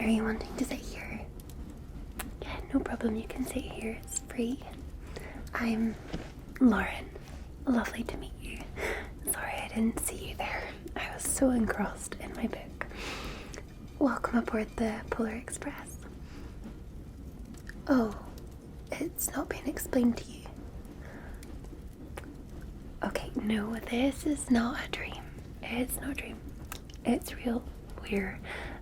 Are you wanting to sit here? Yeah, no problem. You can sit here. It's free. I'm Lauren. Lovely to meet you. Sorry I didn't see you there. I was so engrossed in my book. Welcome aboard the Polar Express. Oh, it's not been explained to you. Okay, no, this is not a dream. It's not a dream. It's real. We're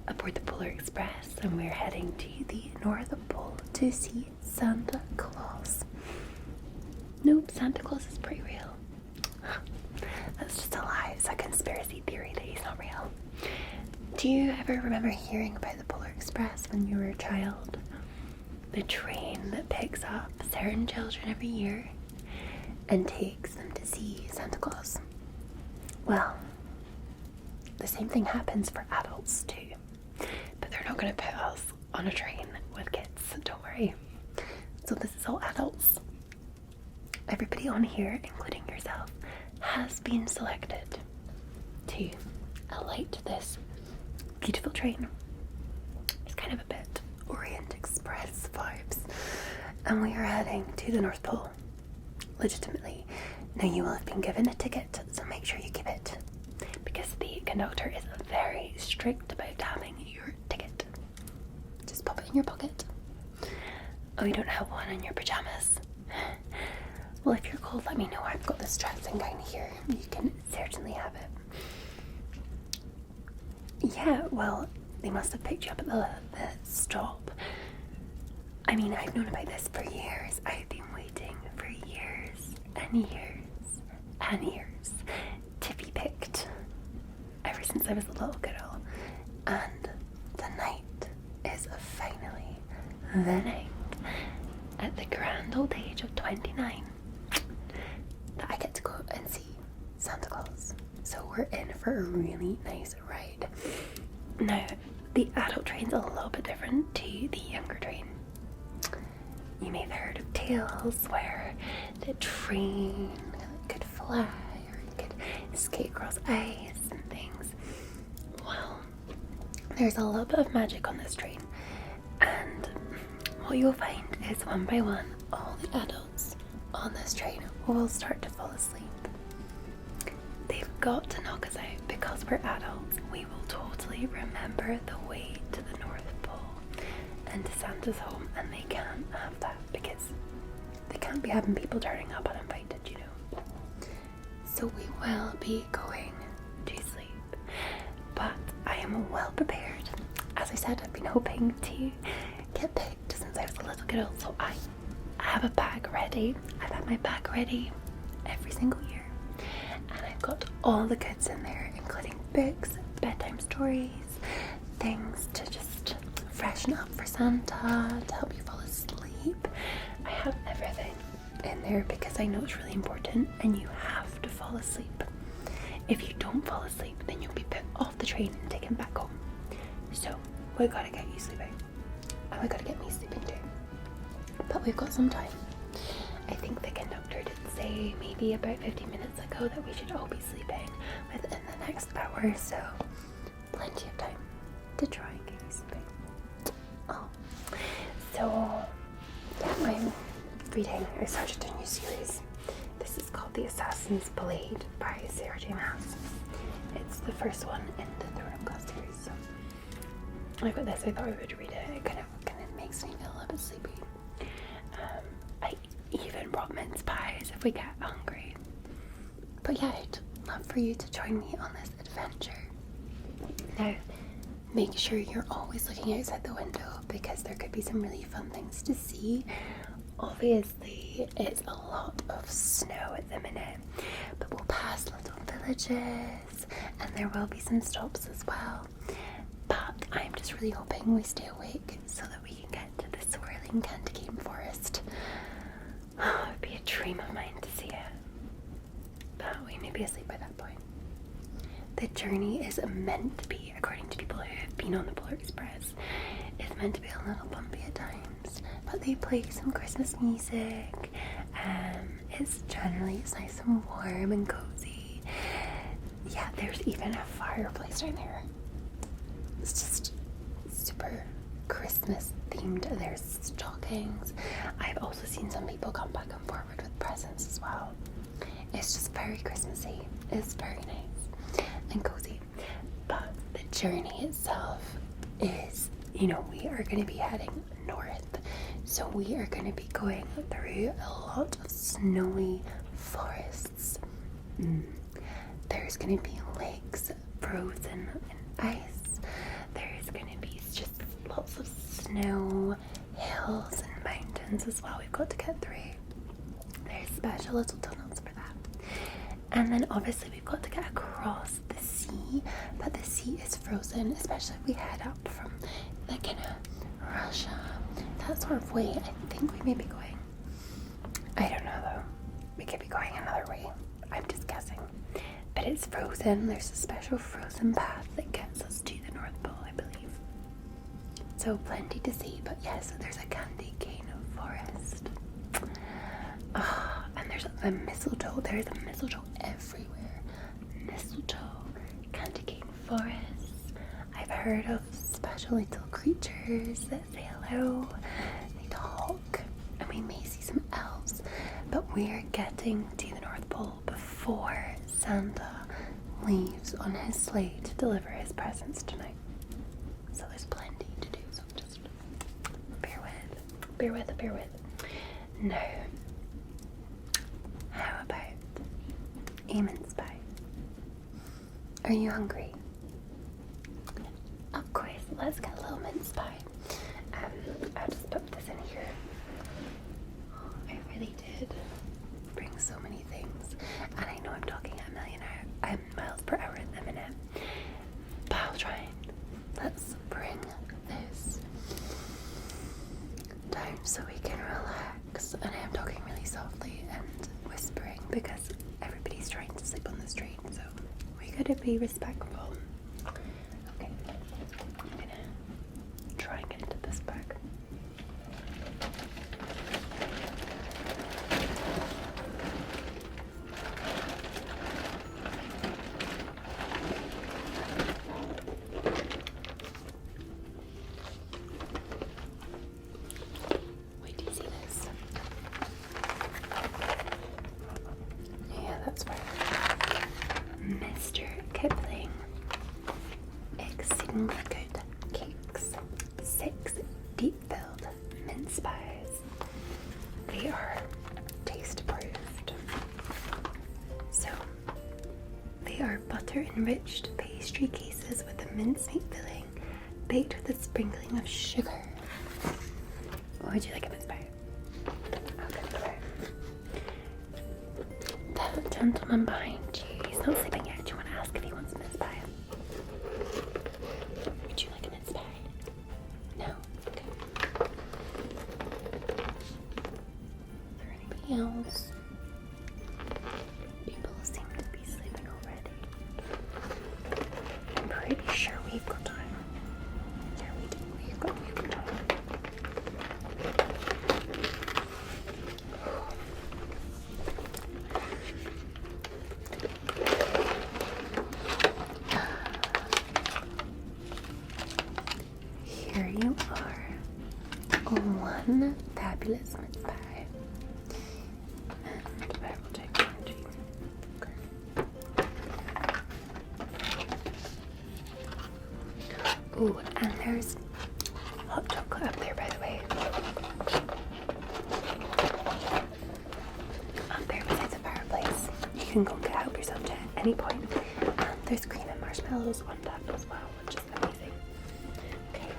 aboard the Polar Express and we're heading to the North Pole to see Santa Claus. Nope, Santa Claus is pretty real. That's just a lie. It's a conspiracy theory that he's not real. Do you ever remember hearing about the Polar Express when you were a child? The train that picks up certain children every year and takes them to see Santa Claus. Well, the same thing happens for adults too. But they're not going to put us on a train with kids, don't worry. So this is all adults. Everybody on here, including yourself, has been selected to alight this beautiful train. It's kind of a bit Orient Express vibes. And we are heading to the North Pole. Legitimately. Now you will have been given a ticket, so make sure you keep it. Because the conductor is very strict about having your ticket. Just pop it in your pocket. Oh, you don't have one in your pajamas? Well, if you're cold, let me know. I've got this dressing gown here. You can certainly have it. Yeah, well, they must have picked you up at the stop. I mean, I've known about this for years. I've been waiting for years and years and years to be picked. Ever since I was a little girl. And the night is finally the night at the grand old age of 29 that I get to go and see Santa Claus. So we're in for a really nice ride. Now, the adult train's a little bit different to the younger train. You may have heard of tales where the train could fly or it could skate across ice and things. Well, there's a little bit of magic on this train, and what you'll find is one by one, all the adults on this train will start to fall asleep. They've got to knock us out because we're adults. We will totally remember the way to the North Pole and to Santa's home, and they can't have that because they can't be having people turning up uninvited, you know. So we will be going to sleep, but I am well prepared. As I said, I've been hoping to get picked since I was a little girl, so I have a bag ready. I've had my bag ready every single year, and I've got all the goods in there, including books, bedtime stories, things to just freshen up for Santa, to help you fall asleep. I have everything in there because I know it's really important and you have to fall asleep. If you don't fall asleep, then you'll be put off the train and taken back home. So we gotta get you sleeping, and we gotta get me sleeping too. But we've got some time. I think the conductor did say maybe about 15 minutes ago that we should all be sleeping within the next hour, so plenty of time to try and get you sleeping. Oh, so yeah, I'm reading. I started a new series. This is called The Assassin's Blade by Sarah J. Maas. It's the first one in the Throne of Glass series, so I got this. I thought I would read it. It kind of makes me feel a little bit sleepy. I even brought mince pies if we get hungry. But yeah, I'd love for you to join me on this adventure. Now, make sure you're always looking outside the window because there could be some really fun things to see. Obviously, it's a lot of snow at the minute, but we'll pass little villages and there will be some stops as well. But I'm just really hoping we stay awake so that we can get to the swirling candy cane forest. Oh, it would be a dream of mine to see it. But we may be asleep by that point. The journey is meant to be, according to people who have been on the Polar Express, it's meant to be a little bumpy at times, but they play some Christmas music. It's nice and warm and cozy. Yeah, there's even a fireplace down there. It's just super themed. There's stockings. I've also seen some people come back and forward with presents as well. It's just very Christmassy. It's very nice and cozy. But the journey itself is, we are going to be heading north. So we are going to be going through a lot of snowy forests. There's going to be lakes frozen in ice. There's going to be just lots of snow, hills and mountains as well we've got to get through. There's special little tunnels for that. And then obviously we've got to get across the sea, but the sea is frozen, especially if we head up from like kind of Russia, that sort of way. I think we may be going, I don't know though, we could be going another way, I'm just guessing. But it's frozen. There's a special frozen path that gets us to the North Pole, I believe. So plenty to see, but yes, there's a candy cane forest. And there's the mistletoe. There's a mistletoe everywhere. Mistletoe, candy cane forests. I've heard of special little creatures that say hello. They talk, and we may see some elves. But we are getting to the North Pole before Santa leaves on his sleigh to deliver his presents tonight. So there's plenty to do, so just bear with. Now, how about a mince pie? Are you hungry? Of course, let's get a little mince pie. I'll just put this in here. I really did bring so many things, and I know I'm talking at miles per hour at the minute, but I'll try and let's bring this down so we can relax. And I'm talking really softly and whispering because everybody's trying to sleep on the street, so we gotta be respectful. Okay, I'm gonna try and get into this bag. Mr. Kipling, exceedingly good cakes, 6 deep-filled mince pies. They are taste-proofed. So, they are butter-enriched pastry cases with a mincemeat filling, baked with a sprinkling of sugar. Would you like a mince pie? Okay. That gentleman behind you, he's not sleeping yet. Do you want to ask if he wants a mince pie? Would you like a mince pie? No? Okay. Is there anybody else? People seem to be sleeping already. I'm pretty sure we've got time. Yeah, we do. We've got time. Here you are. One fabulous mince pie. And I will take one too. Okay. Ooh, and there's hot chocolate up there, by the way. Up there beside the fireplace. You can go and help yourself to at any point. And there's cream and marshmallows on top as well, which is amazing. Okay.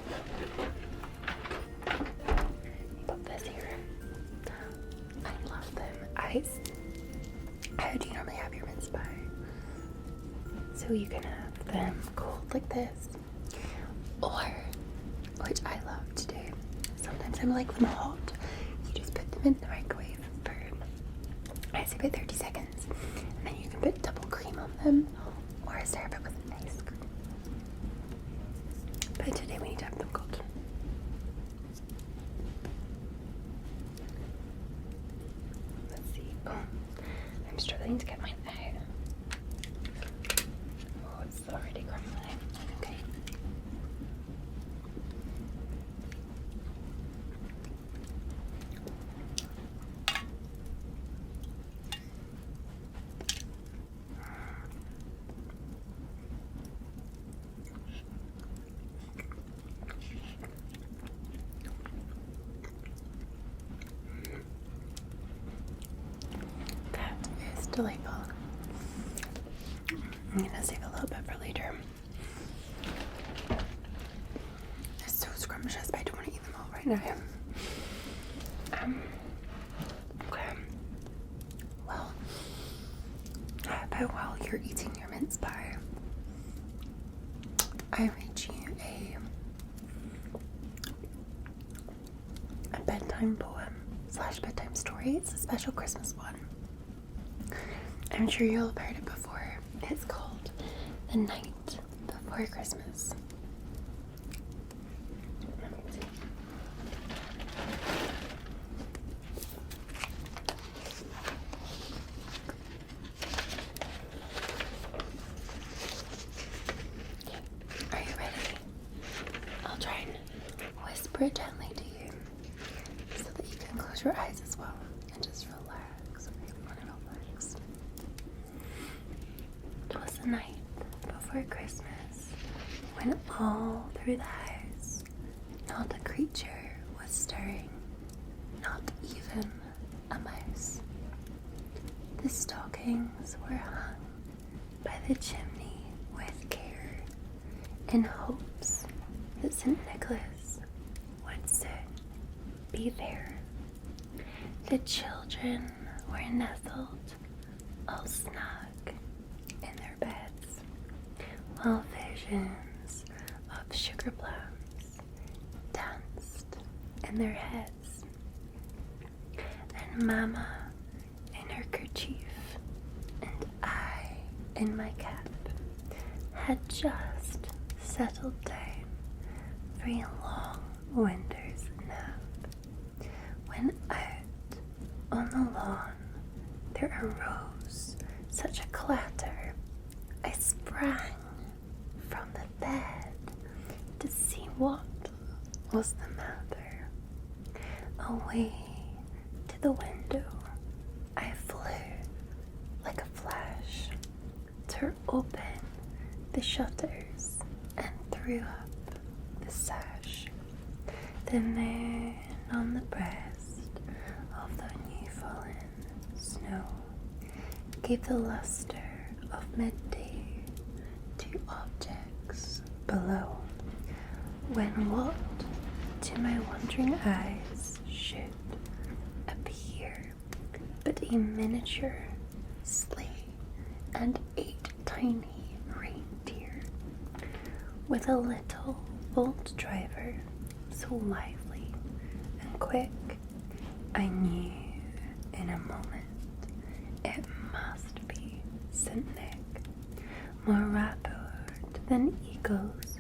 Put this here. I love them. How do you normally have your mince pie? So you can have them cold like this, or, which I love to do, sometimes I like them hot. You just put them in the microwave for, I'd say about 30 seconds, and then you can put double cream on them, or serve it with ice cream. But today we need to have them cold. Let's see. Oh, I'm struggling to get mine out. Oh, it's already crumbling. Okay. delightful. I'm gonna save a little bit for later. It's so scrumptious, but I don't want to eat them all right now. Okay. Well, how about while you're eating your mince pie, I read you a bedtime poem / bedtime story. It's a special Christmas one. I'm sure you'll have heard it before. It's called The Night Before Christmas. Let me see. Are you ready? I'll try and whisper it gently to you so that you can close your eyes as well and just relax. Okay, I want to relax. It was the night before Christmas when all through the house not a creature was stirring, not even a mouse. The stockings were hung by the chimney with care, in hopes that St. Nicholas would soon be there. The children were nestled all snug in their beds, while visions of sugar plums danced in their heads. And Mama in her kerchief and I in my cap had just settled down for a long winter's nap, when out on the lawn there arose such a clatter, I sprang from the bed to see what was the matter. Away to the window I flew like a flash, tore open the shutters and threw up the sash. The moon on the breast of the new fallen snow gave the luster of midday to objects below, when what to my wondering eyes should appear but a miniature sleigh and 8 tiny reindeer, with a little old driver so lively and quick, I knew in a moment it must be St. Nick. More rapid than eagles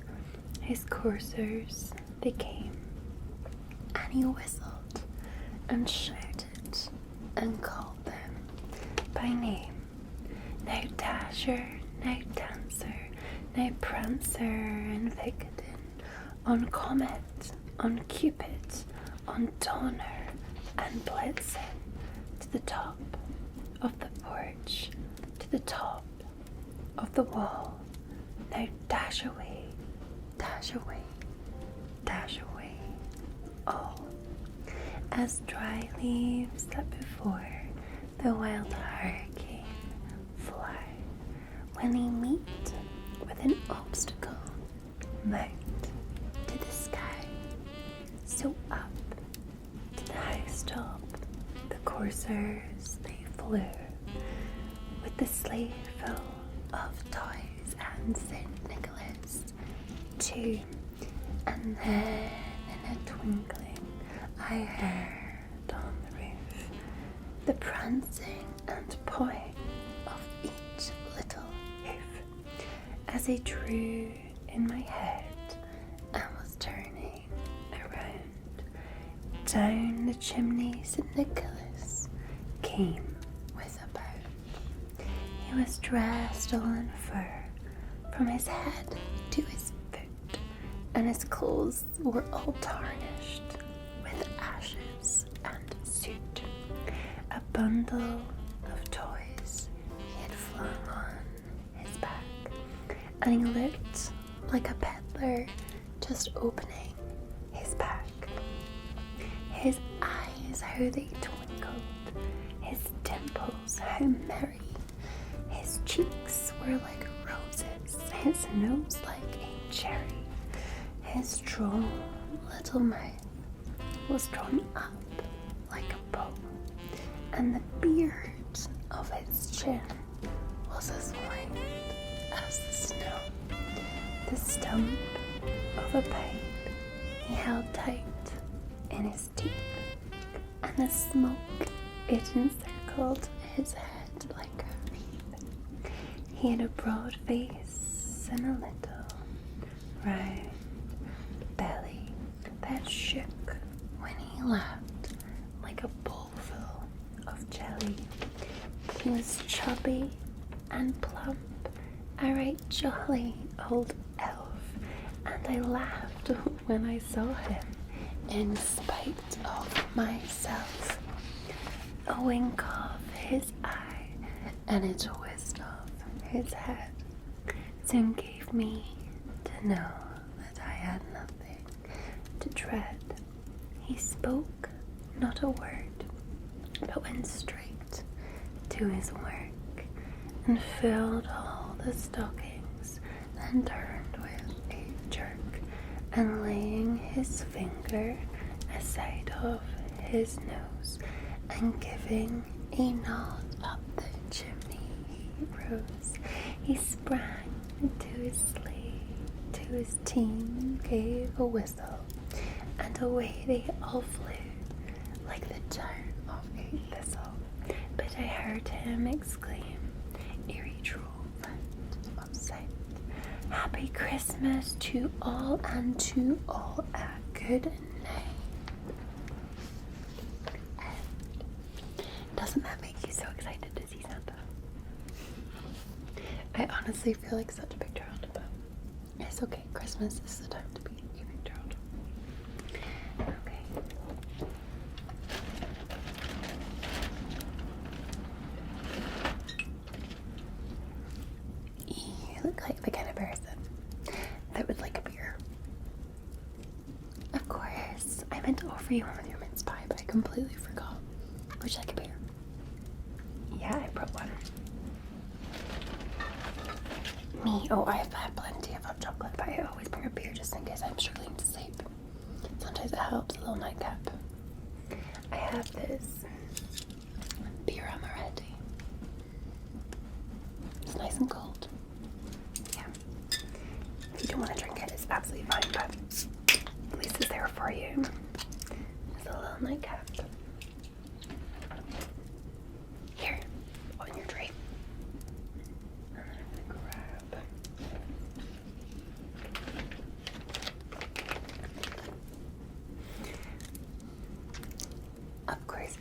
his coursers became, and he whistled and shouted and called them by name. Now Dasher, now Dancer, now Prancer and Vicodin, on Comet, on Cupid, on Donner and Blitzen, to the top of the porch, to the top of the wall. Now dash away, dash away, dash away, all, as dry leaves that before the wild hurricane fly, when they meet with an obstacle, mount to the sky. So up to the housetop the coursers they flew, with the sleigh full of toys and St. Nicholas too. And then in a twinkling I heard on the roof the prancing and pawing of each little hoof, as they drew in my head and was turning around. Down the chimney St. Nicholas came with a bound. He was dressed all in fur from his head to his foot, and his clothes were all tarnished with ashes and soot. A bundle of toys he had flung on his back, and he looked like a peddler just opening his pack. His eyes, how they twinkled, his dimples, how merry His cheeks were like roses, his nose like a cherry. His droll little mouth was drawn up like a bow, and the beard of his chin was as white as the snow. The stump of a pipe he held tight in his teeth, and the smoke it encircled his head like a wreath. He had a broad face and a little round belly that shook when he laughed like a bowlful of jelly. He was chubby and plump, a right jolly old elf, and I laughed when I saw him in spite of myself. A wink of his eye and a twist of his head soon gave me to know that I had nothing to dread. He spoke not a word, but went straight to his work and filled all the stockings, then turned with a jerk, and laying his finger aside of his nose and giving a nod up the chimney, he rose. He sprang to his sleigh, to his team gave a whistle, and away they all flew like the turn of a thistle. But I heard him exclaim, ere he drove out of sight, "Happy Christmas to all, and to all a good night." Doesn't that make you so excited to see Santa? I honestly feel like such a big child, but it's okay. Christmas is the time to be a big child. Okay. You look like the kind of person that would like a beer. Of course, I meant to offer you one with your mince pie, but I completely forgot. Would you like a beer? Yeah, I brought one. Me? Oh, I've had plenty of hot chocolate, but I always bring a beer just in case I'm struggling to sleep. Sometimes it helps, a little nightcap. I have this beer amaretti. It's nice and cold. Yeah. If you don't want to drink it, it's absolutely fine, but at least it's there for you. It's a little nightcap. Here, on your tray. And then I'm gonna grab. Of course.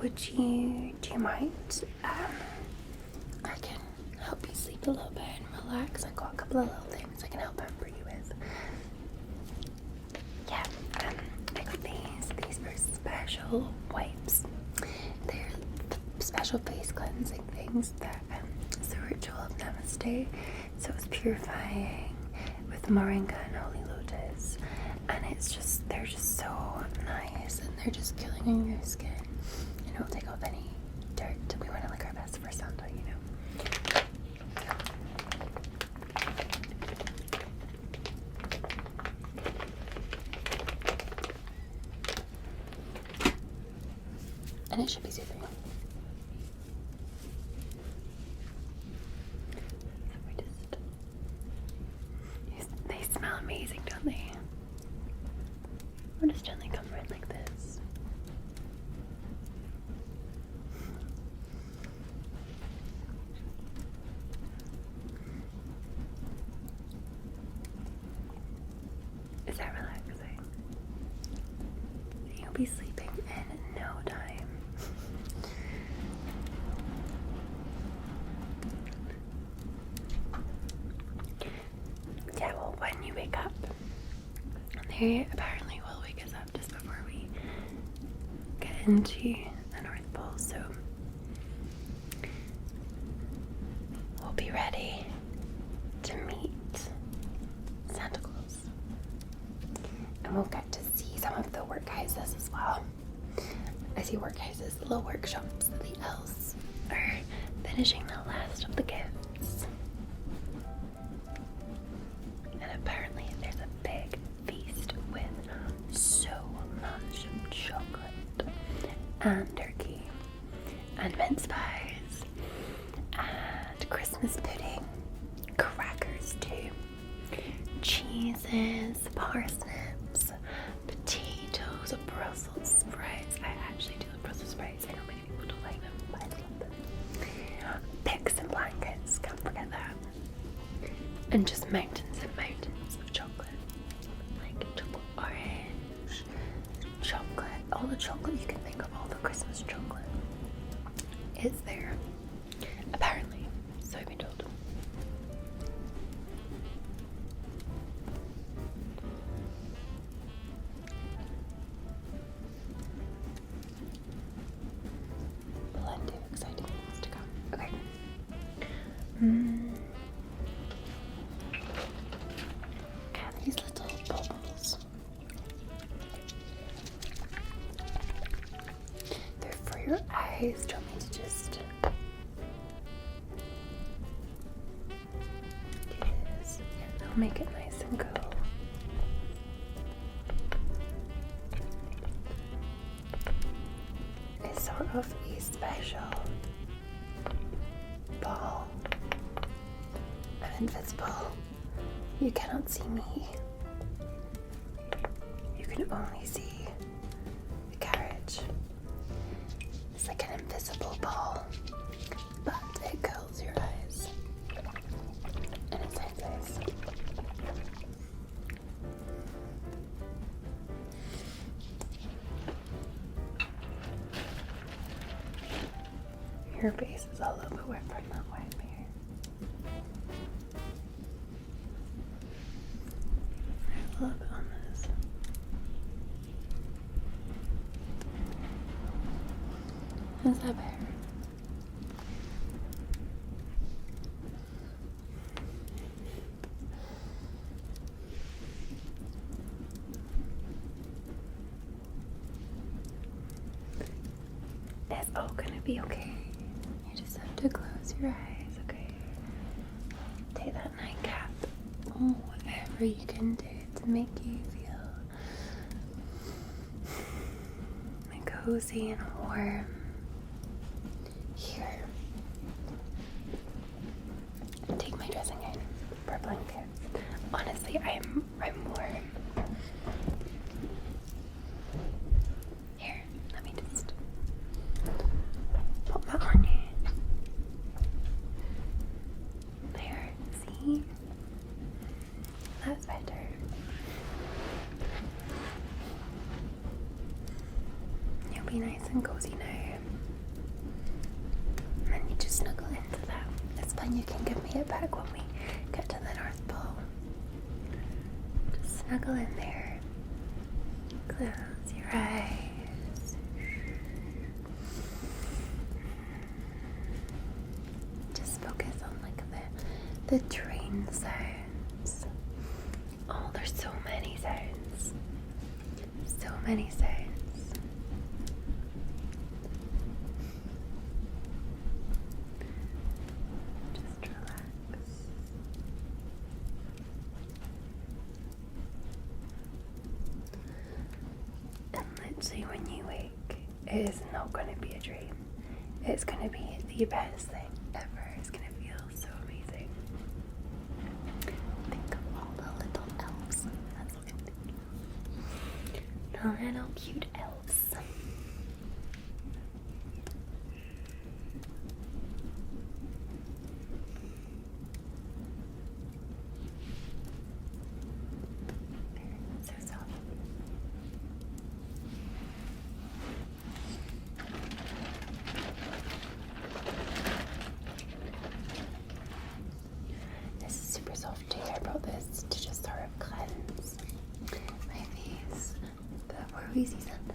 Do you mind? I can help you sleep a little bit and relax. I've got a couple of little things I can help pamper you with. Yeah, I got these are special wipes. They're special face cleansing things that it's a ritual of Namaste. So it's purifying with moringa and holy lotus, and they're just so nice, and they're just killing on your skin, and it'll take off any dirt. We want to look our best for Santa, you know. And it should be soothing. They smell amazing, don't they? We'll just gently come right like this. Is that relaxing? You'll be sleeping in no time. Yeah, well, when you wake up, they apparently will wake us up just before we get into the North Pole, so we'll be ready to meet Santa Claus. And we'll get to see some of the workhouses as well. I see workhouses, little workshops that the elves or the finishing the last of the gifts. And apparently there's a big feast with so much chocolate and turkey and mince pies and Christmas pudding, crackers too, cheeses, parsnips, potatoes, Brussels sprouts. I actually do love Brussels sprouts. I know many people don't like them, but I love them. Picks and blankets, can't forget that. And just mountains and mountains of chocolate. Like chocolate orange, chocolate, all the chocolate you can think of, all the Christmas chocolate is there. Apparently, so I've been told. Plenty of exciting things to come. Okay. These little bubbles. They're for your eyes. Do you want me to just... Yes. Yeah, they'll make it nice and cool. It's sort of a special ball. I'm invisible. You cannot see me. You can only see the carriage. It's like an invisible ball, but it cools your eyes. And it sounds nice. Your face is a little bit wet from that wipe here. There's a little bit on this. Is that better? It's all gonna be okay. You just have to close your eyes, okay? Take that nightcap. Oh, whatever you can do to make you feel cozy and warm. Here. Take my dressing gown for a blanket. Honestly, I'm warm. Here, let me just pop that on you. There, see? That's better. You'll be nice and cozy now. And then you just snuggle into that. It's fine, you can give me it back when we get to the North Pole. Just snuggle in there. Close your eyes. Just focus on like the train sounds. Oh, there's so many sounds. So many sounds. Just relax. And literally when you wake, it is not going to be a dream. It's going to be the best thing ever. It's going to feel so amazing. Think of all the little elves. That's what I'm thinking. The little cute elves. So soft. This is super soft too. I brought this to just sort of cleanse my face before we see Santa.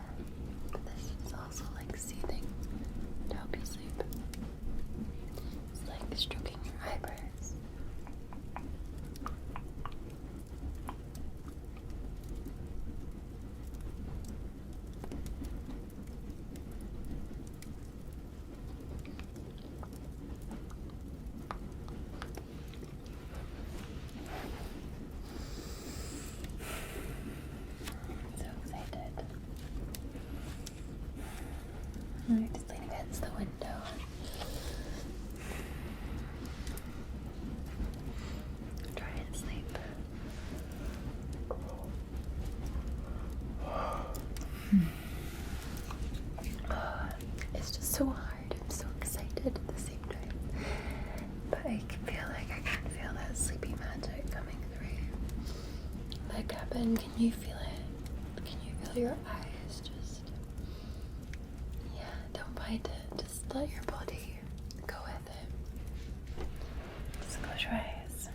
But this is also like soothing to help you sleep. It's like stroking your eyebrows. I'm just lean against the window. Try and sleep. It's just so hard. I'm so excited at the same time. But I can feel that sleepy magic coming through my cabin. Can you feel it? Can you feel your eyes just... Yeah, don't fight it. Just let your body go with it. Just close your eyes.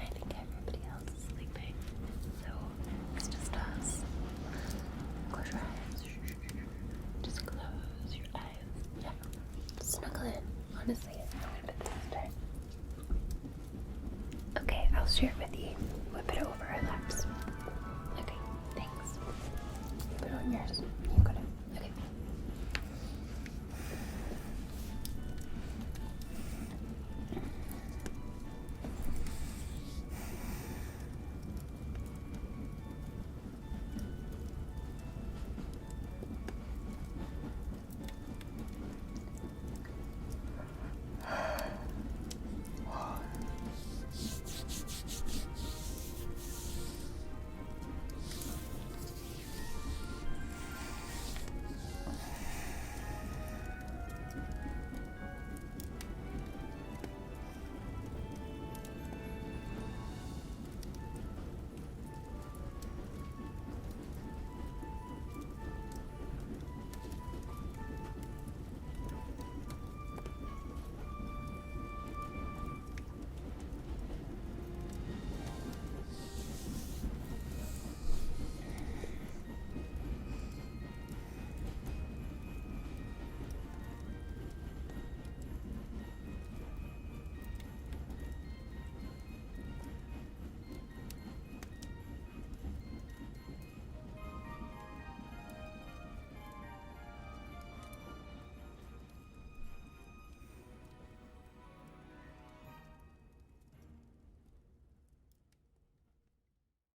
I think everybody else is sleeping, so it's just us. Close your eyes. Just close your eyes. Yeah. Snuggle in. Honestly, I'm gonna put this down. Okay, I'll share it with you. Whip it over our laps.